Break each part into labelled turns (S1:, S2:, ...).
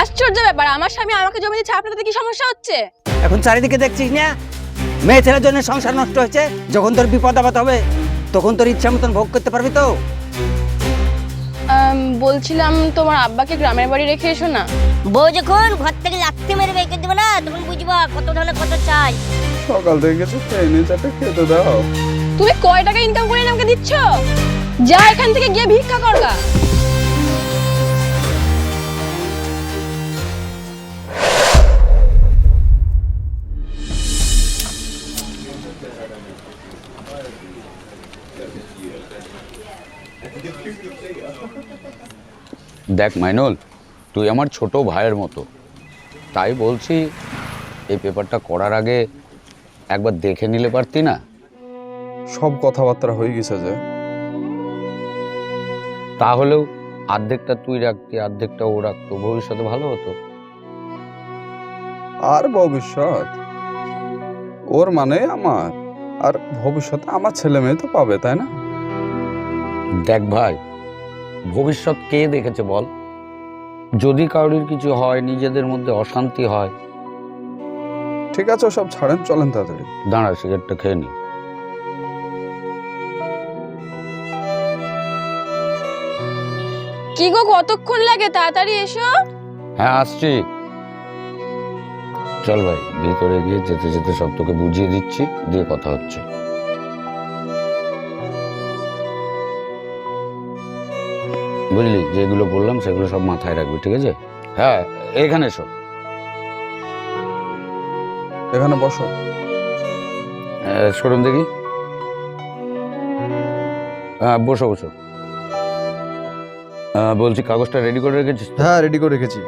S1: আশ্চর্য ব্যাপার, আমার স্বামী আমাকে জমি দিচ্ছে, আপনাদের কি সমস্যা হচ্ছে?
S2: এখন চারিদিকে দেখছিস না মেয়ে ছেলের জন্য সংসার নষ্ট হয়েছে। যখন তোর বিপদ আপদ হবে তখন তোর ইচ্ছা মতন ভোগ করতে পারবি তো।
S1: বলছিলাম তোমার আব্বাকে গ্রামের বাড়ি রেখে এসো না।
S3: বউ যখন ঘর থেকে লাথি মেরে বের করে দেবে না, তখন বুঝবা কত ধরনের কত চাই।
S4: সকাল থেকে কিছু খেয়ে নিয়ে চারটে খেতে দাও।
S1: তুমি কয় টাকা ইনকাম করে আমাকে দিচ্ছ? যা এখান থেকে গিয়ে ভিক্ষা করগা।
S5: দেখ মাইনুল, তুই আমার ছোট ভাইয়ের মতো, তাই বলছি এই পেপারটা করার আগে একবার দেখে নিলে পারতি না?
S4: সব কথাবার্তা হয়ে গেছে যে,
S5: তাহলেও অর্ধেকটা তুই রাখতি, অর্ধেকটা ও রাখতো, ভবিষ্যতে ভালো হতো।
S4: আর ভবিষ্যৎ ওর মানে আমার, আর ভবিষ্যতে আমার ছেলে মেয়ে তো পাবে, তাই না?
S5: দেখ ভাই, ভবিষ্যৎ কে দেখেছে বল? যদি কারোর কিছু হয়, নিজেদের মধ্যে অশান্তি হয়।
S4: ঠিক আছে, সব ছাড়েন, চলেন তাড়াতাড়ি।
S5: দাঁড়া, সিগারেটটা খেয়ে নি।
S1: কি গো, কতক্ষণ লাগে? তাড়াতাড়ি এসো।
S5: হ্যাঁ আসছি। চল ভাই, ভিতরে গিয়ে যেতে যেতে সব তোকে বুঝিয়ে দিচ্ছি, দিয়ে কথা হচ্ছে। বুঝলি, যেগুলো বললাম সেগুলো সব মাথায় রাখবি, ঠিক আছে? হ্যাঁ, এখানে এসো।
S4: এখানে বসো।
S5: সরুন দেখি। হ্যাঁ, বসো বসো। বলছি, কাগজটা রেডি করে রেখেছিস তো?
S4: হ্যাঁ, রেডি করে রেখেছি।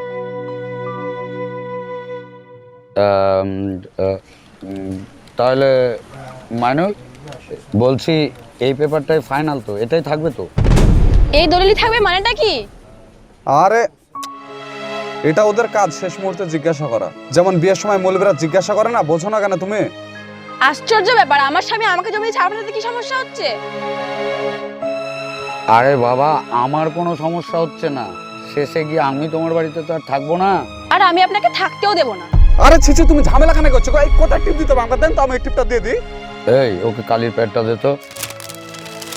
S5: তাহলে মাইনুল, বলছি এই পেপারটাই ফাইনাল তো? এটাই থাকবে তো?
S1: এই দলিলই থাকবে মানেটা কি?
S4: আরে এটা ওদের কাজ, শেষ মুহূর্তে জিজ্ঞাসা করা। যেমন বিয়ের সময় মৌলবীরা জিজ্ঞাসা করে না, বোঝো না কেন তুমি?
S1: আশ্চর্য ব্যাপার, আমার স্বামী আমাকে জমি দিচ্ছে, আপনাদের কি সমস্যা হচ্ছে?
S5: আরে বাবা, আমার কোনো সমস্যা হচ্ছে না। শেষে গিয়ে আমি তোমার বাড়িতে তো আর থাকবো না।
S1: আর আমি আপনাকে থাকতেও দেব না।
S4: আরে ছিছি, তুমি ঝামেলা খানে করছো। এই কোথায় টিপ দিতে হবে আমাকে দেন তো, আমি এই টিপটা দিয়ে দিই।
S5: এই, ওকে কালির প্যাডটা দে তো।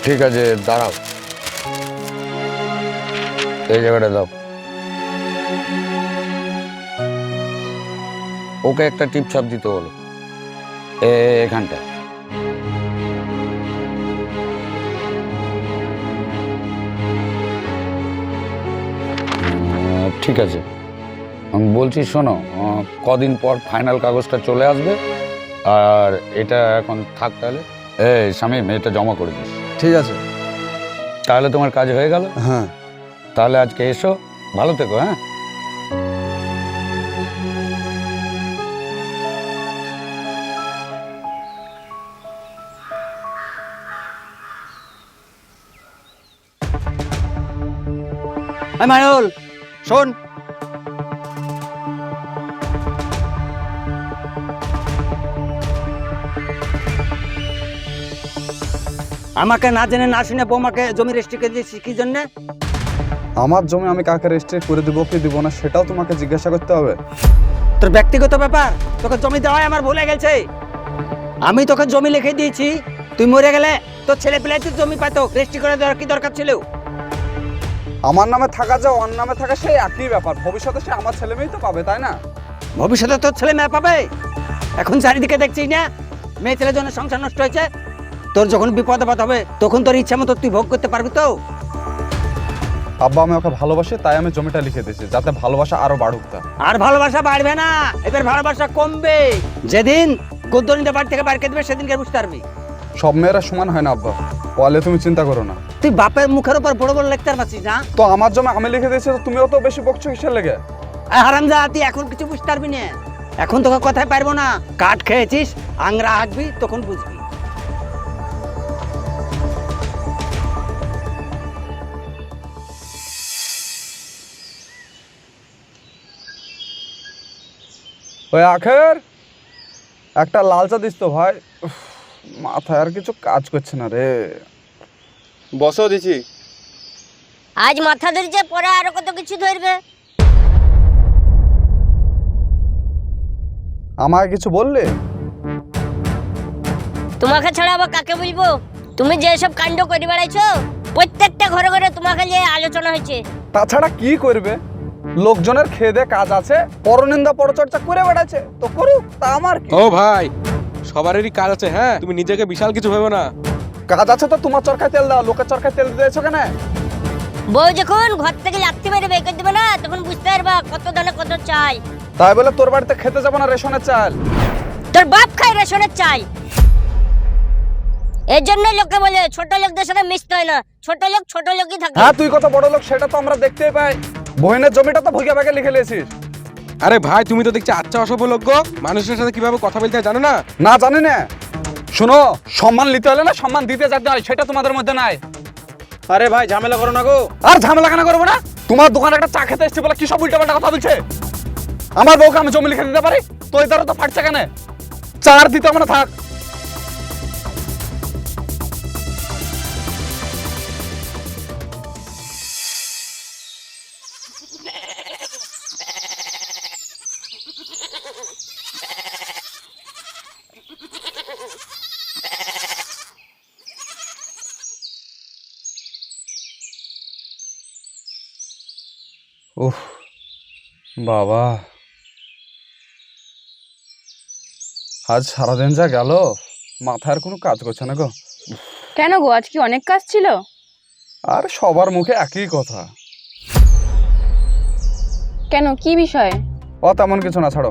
S5: ঠিক আছে, দাঁড়াও, এই জায়গাটা দাও। ওকে একটা টিপ ছাপ দিতে বলো, এখানটা। ঠিক আছে, আমি বলছি শোনো, কদিন পর ফাইনাল কাগজটা চলে আসবে, আর এটা এখন থাক। তাহলে এই শামীম, এটা জমা করে দিস।
S4: ঠিক আছে।
S5: তাহলে তোমার কাজ হয়ে গেল।
S4: হ্যাঁ,
S5: তাহলে আজকে এসো, ভালো থেকো। হ্যাঁ,
S2: মাইনুল শোন, আমাকে না জেনে না শুনে বৌমাকে জমি রেজিস্ট্রি করে দিয়েছিস কি জন্য?
S4: আমার জমি আমি কাকে রেজিস্ট্রি করে দিব কি দিব না সেটাও তোমাকে জিজ্ঞাসা করতে হবে।
S2: তোর ব্যক্তিগত ব্যাপার, তোকে জমি দেওয়াই আমার ভুলে গেছে। আমি তোকে জমি লিখে দিয়েছি, তুই মরে গেলে তোর ছেলে পেলে তুই জমি পাতো, রেজিস্ট্রি করে দেওয়ার কি দরকার ছিল?
S4: আমার নামে থাকা যা ওর নামে থাকা সেই একই ব্যাপার। ভবিষ্যতে সে আমার ছেলে মেয়েই তো পাবে, তাই না?
S2: ভবিষ্যতে তোর ছেলে মেয়ে পাবে। এখন চারিদিকে দেখছিস না মেয়ে ছেলের জন্য সংসার নষ্ট হয়েছে। তোর যখন বিপদ আপদ হবে তখন তোর ইচ্ছা মতো তুই ভোগ করতে পারবি তো।
S4: আব্বা, আমি ওকে ভালোবাসি, তাই আমি জমিটা লিখে দিয়েছি, যাতে ভালোবাসা আরো বাড়ুক। তা
S2: আর ভালোবাসা বাড়বে না, এবার ভালোবাসা কমবে। যেদিন গোদ্দনিতে বাড়ি থেকে বাইরে দেবে সেদিনকে বুঝতে পারবি।
S4: সব মেয়েরা সমান হয় না আব্বা, বলে তুমি চিন্তা করো না।
S2: তুই বাপের মুখের উপর বড় বড় লেকচার মারছিস না?
S4: তো আমার জমি আমি লিখে দিয়েছি, তো তুমিও তো বেশি বকছো কিসের লেগে?
S2: হারামজা, তুই এখন কিছু বুঝতে পারবি না। এখন তোকে কথায় পারবো না। কাঠ খেয়েছিস, আংরা হাঁকবি, তখন বুঝবি।
S4: ওই আখের একটা লাল চা দিস তো ভাই। উফ, মাথায় আর কিছু কাজ করছে না রে। বসও দিছি।
S3: আজ মাথা ধরেছে, পরে আরো কত কিছু ধরবে।
S4: আমাকে কিছু বললে?
S3: তোমাকে ছাড়া আবার কাকে বলবো? তুমি যেসব কাণ্ড করে বেড়াইছো, প্রত্যেকটা ঘরে ঘরে তোমাকে নিয়ে আলোচনা হয়েছে।
S4: তাছাড়া কি করবে? লোকজনের খেদে কাজ আছে, পরনিন্দা পরচর্চা করে বেড়াচ্ছে, তো করুক, তা আমার কি?
S6: ও ভাই, সবারই কাজ আছে। হ্যাঁ, তুমি নিজেকে বিশাল কিছু ভেবো না।
S4: কাজ আছে তো তোমার চরকায় তেল দাও, লোকের চরকায় তেল দিয়েছো কেন?
S3: বউ যখন ঘর থেকে লাথি মেরে বের করে দেবে না, তখন বুঝতে পারবা কত দানে কত চাই।
S4: তাই বলে তোর বাড়িতে খেতে যাবো না রেশনের চাল?
S3: তোর বাপ খায় রেশনের চাই। এর জন্য লোকে বলে ছোট লোকদের সাথে মিশতে হয় না, ছোট লোকই থাকে।
S4: হ্যাঁ, তুই কত বড় লোক সেটা তো আমরা দেখতেই পাই। বহিনের জমিটা তো ভুগে ভাগে লিখে লিয়েছিস।
S6: আরে ভাই, তুমি তো দেখছি আচ্ছা অসভ্য। মানুষের সাথে কিভাবে কথা বলতে হয় জানো না?
S4: না, জানি না। শোনো, সম্মান নিতে হলে না সম্মান দিতে জানতে হয়, সেটা তোমাদের মধ্যে নাই।
S2: আরে ভাই ঝামেলা করো না গো।
S4: আর ঝামেলা কেন করবো না? তোমার দোকানে একটা চা খেতে এসেছি বলে কি সব উল্টাপাল্টা কথা বলছে? আমার বউকে আমি জমি লিখে দিতে পারি, তো এই দ্বারা তো ফাটছে কেন? চার দিতে আমরা থাক। উফ বাবা, আজ সারাদিন যা গেল, মাথার কোনো কাজ করছে না গো।
S1: কেন গো, আজ কি অনেক কাজ ছিল?
S4: আর সবার মুখে একই কথা।
S1: কেন, কি বিষয়?
S4: ও তেমন কিছু না, ছাড়ো।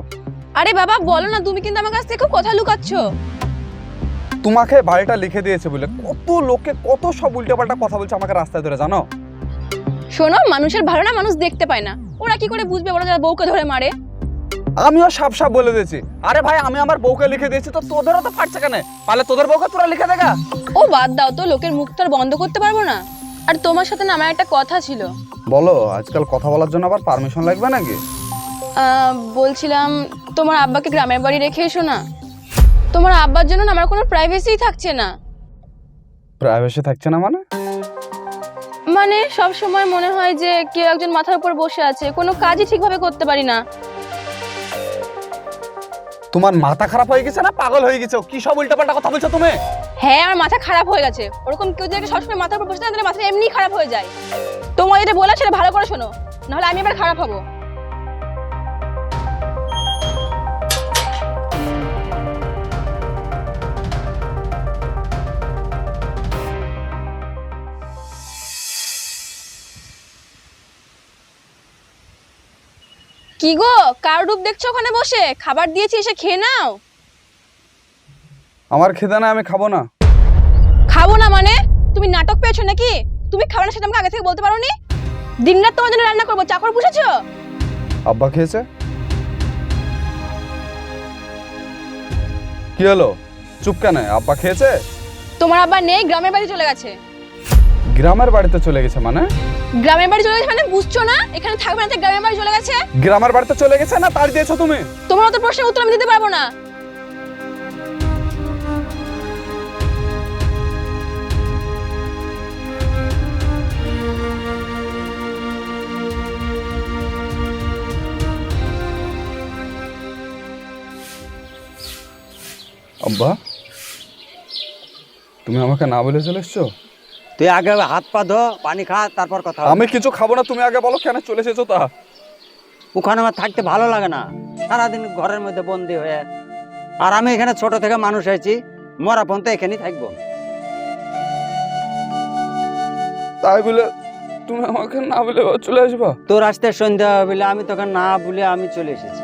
S1: আরে বাবা বলো না, তুমি কিন্তু আমার কাছ থেকে খুব কথা লুকাচ্ছ।
S4: তোমাকে বাড়িটা লিখে দিয়েছে বলে কত লোকে কত সব উল্টাপাল্টা কথা বলছে আমাকে রাস্তায় ধরে, জানো?
S1: শোনো, মানুষের ভালো না মানুষ দেখতে পায় না, ওরা কি করে বুঝবে ওরা যারা বউকে ধরে মারে?
S4: আমিও সাপ সাপ বলে দিয়েছি, আরে ভাই আমি আমার বউকে লিখে দিয়েছি, তো তোদেরও তো ফাটছে কেন? পালে তোদের বউকে তোরা লিখে দেখা।
S1: ও বাদ দাও তো, লোকের মুখ তো আর বন্ধ করতে পারবো না। আর তোমার সাথে না আমার একটা কথা ছিল।
S4: বলো, আজকাল কথা বলার জন্য আবার পারমিশন লাগবে নাকি?
S1: বলছিলাম তোমার আব্বাকে গ্রামের বাড়ি রেখে এসো না। তোমার আব্বার জন্য না আমার কোনো প্রাইভেসিই থাকছে না।
S4: প্রাইভেসি থাকছে না মানে?
S1: মানে সব সময় মনে হয় যে কেউ একজন মাথার উপর বসে আছে, কোনো কাজই ঠিকভাবে করতে পারি না।
S4: তোমার মাথা খারাপ হয়ে গেছে না পাগল হয়ে গেছো? কি সব উল্টাপাল্টা কথা বলছো তুমি?
S1: হ্যাঁ, আমার মাথা খারাপ হয়ে গেছে। ওরকম কেউ যদি সবসময় মাথার উপর বসে থাকে তাহলে মাথা এমনি খারাপ হয়ে যায়। তোমার যেটা বলা সেটা ভালো করে শোনো, নাহলে আমি এবার খারাপ হবো। কি গো, কার রূপ দেখছো ওখানে বসে? খাবার দিয়েছি, এসে খেয়ে নাও।
S4: আমার খিদে না, আমি খাবো না।
S1: খাবো না মানে? তুমি নাটক পেয়েছো নাকি? তুমি খাবে না সেটা আমাকে আগে থেকে বলতে পারোনি? দিনরাত তোমার জন্য রান্না করবো, চাকর পুষেছো?
S4: আব্বা খেয়েছে? কি হলো, চুপ কেন? আব্বা খেয়েছে?
S1: তোমার আব্বা নেই, গ্রামের বাড়ি চলে গেছে।
S4: গ্রামের বাড়িতে চলে গেছে মানে?
S1: গ্রামের বাড়ি চলে গেছে মানে বুঝছো না? এখানে থাকবে না, তাই গ্রামের বাড়ি চলে গেছে।
S4: গ্রামের বাড়িতে চলে গেছে না তাড়ি দিয়েছো তুমি?
S1: তোমার অত প্রশ্নের উত্তর আমি দিতে পারবো না।
S4: আব্বা, তুমি আমাকে না বলে চলে এসছো?
S2: তুই আগে হাত পা ধো, পানি খা, তারপর কথা হবে।
S4: আমি কিছু খাবো না, তুমি আগে বলো কেন চলে এসেছো তা।
S2: ওখানে আমার থাকতে ভালো লাগে না, সারাদিন ঘরের মধ্যে বন্দি হয়ে। আর আমি এখানে ছোট থেকে মানুষ হয়েছি, মরা পর্যন্ত এখানেই থাকবো।
S4: তাই বলে তুমি আমাকে না বলে চলে আসবা?
S2: তোর আসতে সন্ধ্যা হবে বলে আমি তোকে না বলে আমি চলে এসেছি।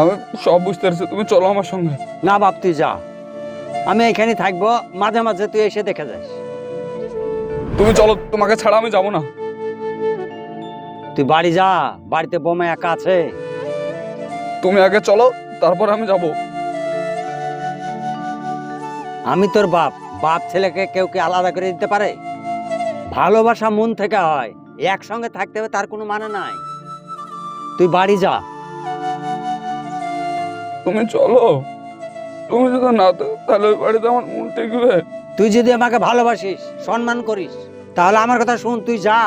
S4: আমি সব বুঝতে পারছি, তুমি চলো আমার সঙ্গে।
S2: না বাপ, তুই যা, আমি এখানেই থাকবো, মাঝে মাঝে তুই এসে দেখে যাস।
S4: তুমি চলো, তোমাকে ছাড়া আমি যাবো না।
S2: তুই বাড়ি যা, বাড়িতে বোমা একা আছে।
S4: তুমি আগে চলো, তারপর আমি যাব।
S2: আমি তোর বাপ, বাপ ছেলেকে কেউ কি আলাদা করে দিতে পারে? ভালোবাসা মন থেকে হয়, একসঙ্গে থাকতে হবে তার কোনো মানে নাই। তুই বাড়ি যা।
S4: তুমি চলো, তুমি যদি না তো তাহলে ওই বাড়িতে আমার মন টেকবে।
S2: তুই যদি আমাকে ভালোবাসিস, সম্মান করিস, তাহলে আমার কথা শুন, তুই যা।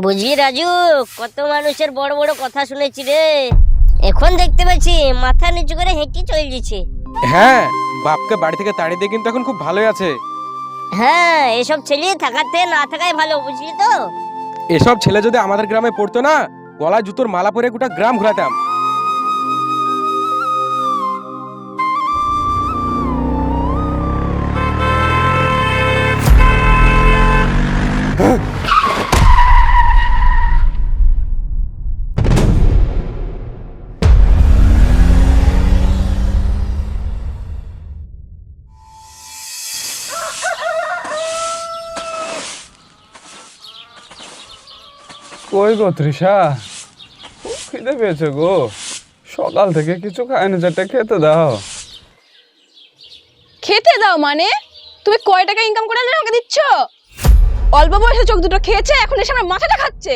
S3: বুঝলি রাজু, কত মানুষের বড় বড় কথা শুনেছি রে, এখন দেখতে পাচ্ছি মাথা নিচু করে হেঁটে চলে যাচ্ছে।
S6: হ্যাঁ, বাপকে বাড়ি থেকে তাড়িয়ে দিয়ে কিন্তু এখন খুব ভালোই আছে।
S3: হ্যাঁ, এসব ছেলে থাকাতে না থাকাই ভালো, বুঝলি তো।
S6: এসব ছেলে যদি আমাদের গ্রামে পড়তো না, গলায় জুতোর মালা পরে গোটা গ্রাম ঘোরাতাম।
S4: কই গো তৃষা, খুব খিদে পেয়েছে গো, সকাল থেকে কিছু খায়নি, যেটা খেতে দাও।
S1: খেতে দাও মানে? তুমি কয় টাকা ইনকাম করে আমাকে দিচ্ছ? অল্প বয়সে চোখ দুটো খেয়েছে, এখন এসে আমার মাথাটা খাচ্ছে।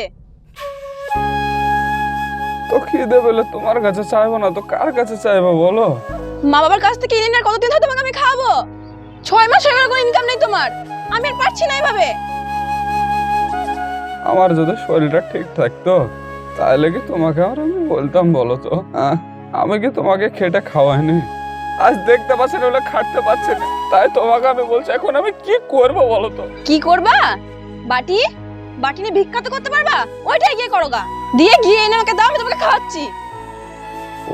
S4: তো খিদে পেলে তোমার কাছে চাইবো না তো কার কাছে চাইবো বলো?
S1: মা বাবার কাছ থেকে কিনে নিয়ে আর কতদিন ধরে তোমাকে আমি খাওয়াবো? 6 মাস হয়ে গেল, কোনো ইনকাম নেই তোমার। আমি আর পারছি না এইভাবে।
S4: আমার যদি শরীরটা ঠিক থাকতো তাহলে কি তোমাকে আর আমি বলতাম বলো তো? আমি কি তোমাকে খেটে খাওয়াইনি? আজ দেখতে পাচ্ছি না বলে খাটতে পারছি না, তাই তোমাকে আমি বলছি এখন আমি কি করবো বলো তো?
S1: কি করবা? বাটি বাটি নিয়ে ভিক্ষা তো করতে পারবা, ওইটাই গিয়ে করো গা। দিয়ে গিয়ে এনে আমাকে দাও, আমি তোমাকে খাওয়াচ্ছি।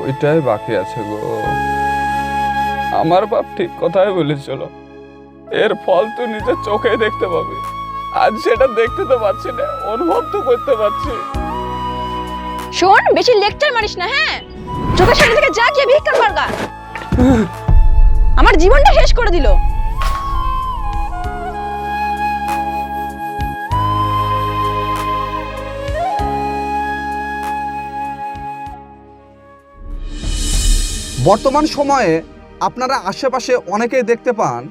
S4: ওইটাই বাকি আছে গো। আমার বাপ ঠিক কথাই বলেছিল, এর ফল তুই নিজের চোখে দেখতে পাবি। আজ সেটা দেখতে তো পাচ্ছি না, অনুভব তো করতে পারছি।
S1: শোন, বেশি লেকচার মারিস না, হ্যাঁ? চোখের সামনে থেকে যা, গিয়ে ভিক্ষা কর গা। আমার জীবনটা শেষ করে দিল।
S7: বর্তমান সময়ে আপনারা আশেপাশে অনেকেই দেখতে পান,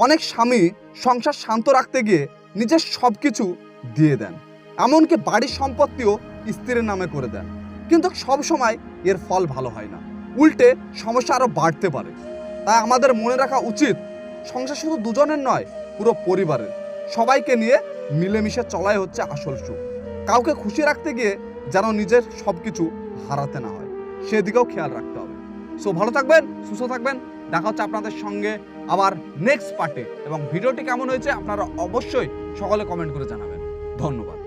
S7: অনেক স্বামী সংসার শান্ত রাখতে গিয়ে নিজের সব কিছু দিয়ে দেন, এমনকি বাড়ির সম্পত্তিও স্ত্রীর নামে করে দেন, কিন্তু সব সময় এর ফল ভালো হয় না, উল্টে সমস্যা আরও বাড়তে পারে। তাই আমাদের মনে রাখা উচিত, সংসার শুধু দুজনের নয়, পুরো পরিবারের। সবাইকে নিয়ে মিলেমিশে চলাই হচ্ছে আসল সুখ। কাউকে খুশি রাখতে গিয়ে যেন নিজের সব কিছু হারাতে না হয়, সেদিকেও খেয়াল রাখতে হবে। সো ভালো থাকবেন, সুস্থ থাকবেন, দেখা হচ্ছে আপনাদের সঙ্গে আবার নেক্সট পার্টে। এবং ভিডিওটি কেমন হয়েছে আপনারা অবশ্যই সকলে কমেন্ট করে জানাবেন। ধন্যবাদ।